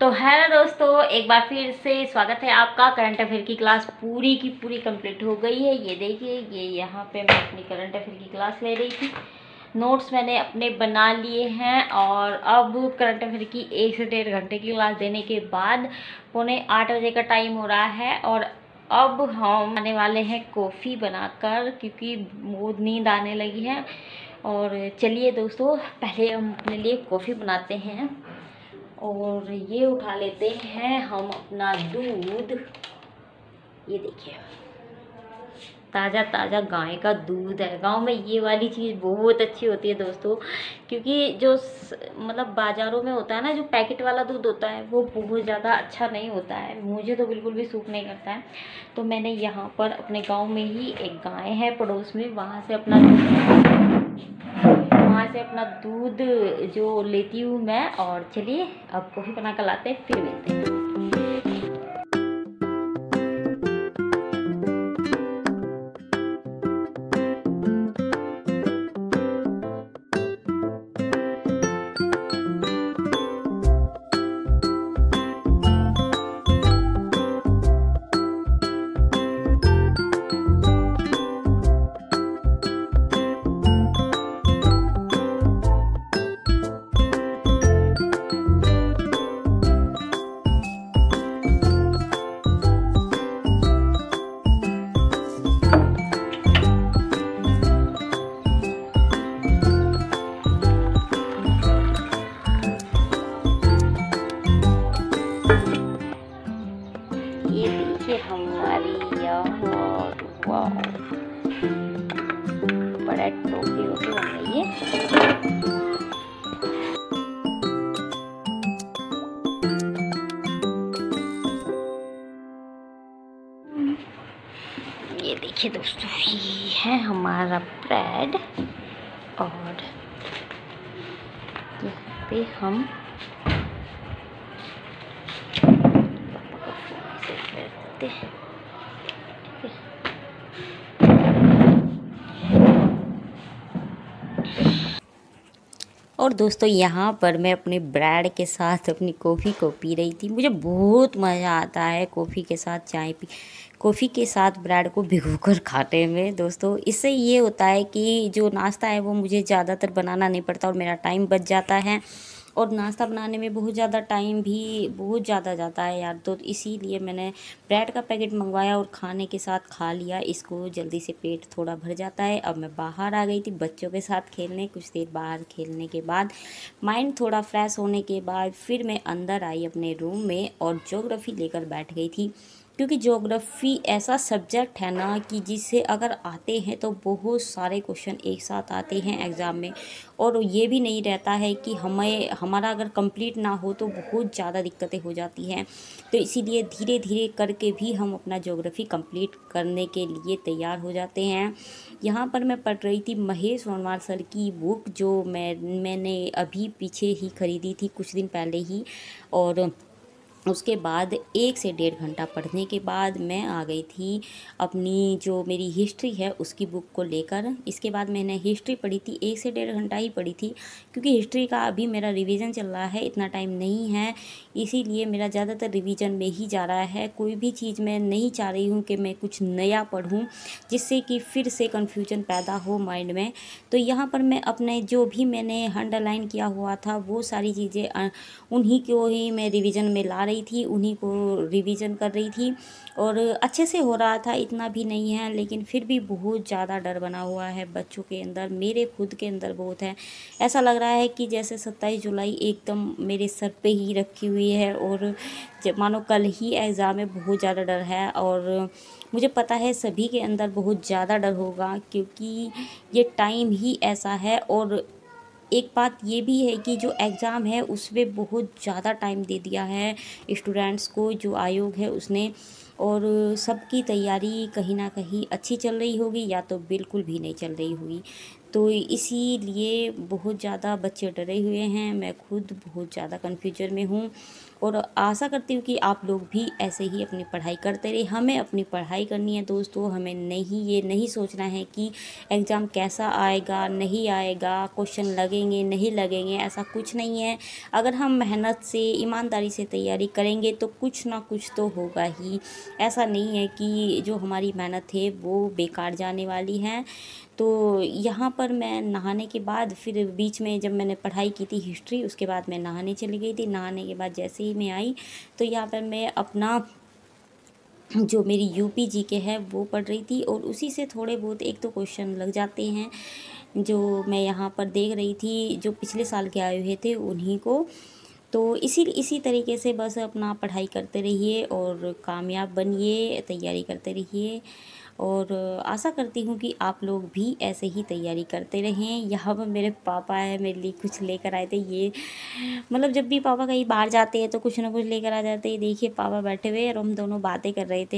तो हेलो दोस्तों, एक बार फिर से स्वागत है आपका। करंट अफेयर की क्लास पूरी की पूरी कंप्लीट हो गई है। ये देखिए, ये यहाँ पे मैं अपनी करंट अफेयर की क्लास ले रही थी। नोट्स मैंने अपने बना लिए हैं और अब करंट अफेयर की 1 से 1.5 घंटे की क्लास देने के बाद 7:45 बजे का टाइम हो रहा है और अब हम आने वाले हैं कॉफ़ी बनाकर, क्योंकि बहुत नींद आने लगी है। और चलिए दोस्तों, पहले हम अपने लिए कॉफ़ी बनाते हैं। और ये उठा लेते हैं हम अपना दूध। ये देखिए, ताज़ा ताज़ा गाय का दूध है। गांव में ये वाली चीज़ बहुत अच्छी होती है दोस्तों, क्योंकि जो मतलब बाज़ारों में होता है ना, जो पैकेट वाला दूध होता है वो बहुत ज़्यादा अच्छा नहीं होता है। मुझे तो बिल्कुल भी सूट नहीं करता है। तो मैंने यहाँ पर अपने गांव में ही एक गाय है पड़ोस में, वहाँ से अपना दूध जो लेती हूँ मैं। और चलिए अब कॉफ़ी बना कर लाते हैं, फिर मिलते हैं। ये देखिए हमारी यार, वाह, बड़ा टोपी होती बन रही है। ये देखिए दोस्तों, ये है हमारा ब्रेड और यहाँ पे हम देते हैं। और दोस्तों, यहाँ पर मैं अपने ब्रेड के साथ अपनी कॉफ़ी को पी रही थी। मुझे बहुत मज़ा आता है कॉफ़ी के साथ कॉफ़ी के साथ ब्रेड को भिगोकर खाने में दोस्तों। इससे ये होता है कि जो नाश्ता है वो मुझे ज़्यादातर बनाना नहीं पड़ता और मेरा टाइम बच जाता है। और नाश्ता बनाने में बहुत ज़्यादा टाइम भी बहुत ज़्यादा जाता है यार। तो इसीलिए मैंने ब्रेड का पैकेट मंगवाया और खाने के साथ खा लिया। इसको जल्दी से पेट थोड़ा भर जाता है। अब मैं बाहर आ गई थी बच्चों के साथ खेलने। कुछ देर बाहर खेलने के बाद माइंड थोड़ा फ्रेश होने के बाद फिर मैं अंदर आई अपने रूम में और ज्योग्राफी लेकर बैठ गई थी। क्योंकि ज्योग्राफी ऐसा सब्जेक्ट है ना कि जिससे अगर आते हैं तो बहुत सारे क्वेश्चन एक साथ आते हैं एग्ज़ाम में। और ये भी नहीं रहता है कि हमारा अगर कंप्लीट ना हो तो बहुत ज़्यादा दिक्कतें हो जाती हैं। तो इसीलिए धीरे धीरे करके भी हम अपना ज्योग्राफी कंप्लीट करने के लिए तैयार हो जाते हैं। यहाँ पर मैं पढ़ रही थी महेश वर्मा सर की बुक, जो मैंने अभी पीछे ही ख़रीदी थी कुछ दिन पहले ही। और उसके बाद 1 से 1.5 घंटा पढ़ने के बाद मैं आ गई थी अपनी जो मेरी हिस्ट्री है उसकी बुक को लेकर। इसके बाद मैंने हिस्ट्री पढ़ी थी, 1 से 1.5 घंटा ही पढ़ी थी, क्योंकि हिस्ट्री का अभी मेरा रिवीजन चल रहा है, इतना टाइम नहीं है। इसीलिए मेरा ज़्यादातर रिवीजन में ही जा रहा है। कोई भी चीज़ मैं नहीं चाह रही हूँ कि मैं कुछ नया पढ़ूँ जिससे कि फिर से कन्फ्यूजन पैदा हो माइंड में। तो यहाँ पर मैं अपने जो भी मैंने अंडरलाइन किया हुआ था वो सारी चीज़ें उन्हीं को ही मैं रिवीजन में ला रही थी, उन्हीं को रिवीजन कर रही थी। और अच्छे से हो रहा था, इतना भी नहीं है, लेकिन फिर भी बहुत ज़्यादा डर बना हुआ है बच्चों के अंदर, मेरे खुद के अंदर बहुत है। ऐसा लग रहा है कि जैसे 27 जुलाई एकदम मेरे सर पे ही रखी हुई है और मानो कल ही एग्ज़ाम है। बहुत ज़्यादा डर है और मुझे पता है सभी के अंदर बहुत ज़्यादा डर होगा, क्योंकि ये टाइम ही ऐसा है। और एक बात ये भी है कि जो एग्ज़ाम है उसमें बहुत ज़्यादा टाइम दे दिया है स्टूडेंट्स को, जो आयोग है उसने। और सबकी तैयारी कहीं ना कहीं अच्छी चल रही होगी या तो बिल्कुल भी नहीं चल रही होगी। तो इसीलिए बहुत ज़्यादा बच्चे डरे हुए हैं, मैं खुद बहुत ज़्यादा कन्फ्यूजन में हूँ और आशा करती हूँ कि आप लोग भी ऐसे ही अपनी पढ़ाई करते रहिए। हमें अपनी पढ़ाई करनी है दोस्तों, हमें ये नहीं सोचना है कि एग्ज़ाम कैसा आएगा, नहीं आएगा, क्वेश्चन लगेंगे, नहीं लगेंगे, ऐसा कुछ नहीं है। अगर हम मेहनत से, ईमानदारी से तैयारी करेंगे तो कुछ ना कुछ तो होगा ही। ऐसा नहीं है कि जो हमारी मेहनत है वो बेकार जाने वाली है। तो यहाँ पर मैं नहाने के बाद फिर बीच में जब मैंने पढ़ाई की थी हिस्ट्री, उसके बाद मैं नहाने चली गई थी। नहाने के बाद जैसे ही मैं आई तो यहाँ पर मैं अपना जो मेरी यूपी जीके है वो पढ़ रही थी और उसी से थोड़े बहुत एक तो क्वेश्चन लग जाते हैं जो मैं यहाँ पर देख रही थी, जो पिछले साल के आए हुए थे उन्हीं को। तो इसी तरीके से बस अपना पढ़ाई करते रहिए और कामयाब बनिए, तैयारी करते रहिए और आशा करती हूँ कि आप लोग भी ऐसे ही तैयारी करते रहें। यहाँ पर मेरे पापा है, मेरे लिए कुछ लेकर आए थे। ये मतलब जब भी पापा कहीं बाहर जाते हैं तो कुछ ना कुछ लेकर आ जाते हैं। देखिए पापा बैठे हुए और हम दोनों बातें कर रहे थे।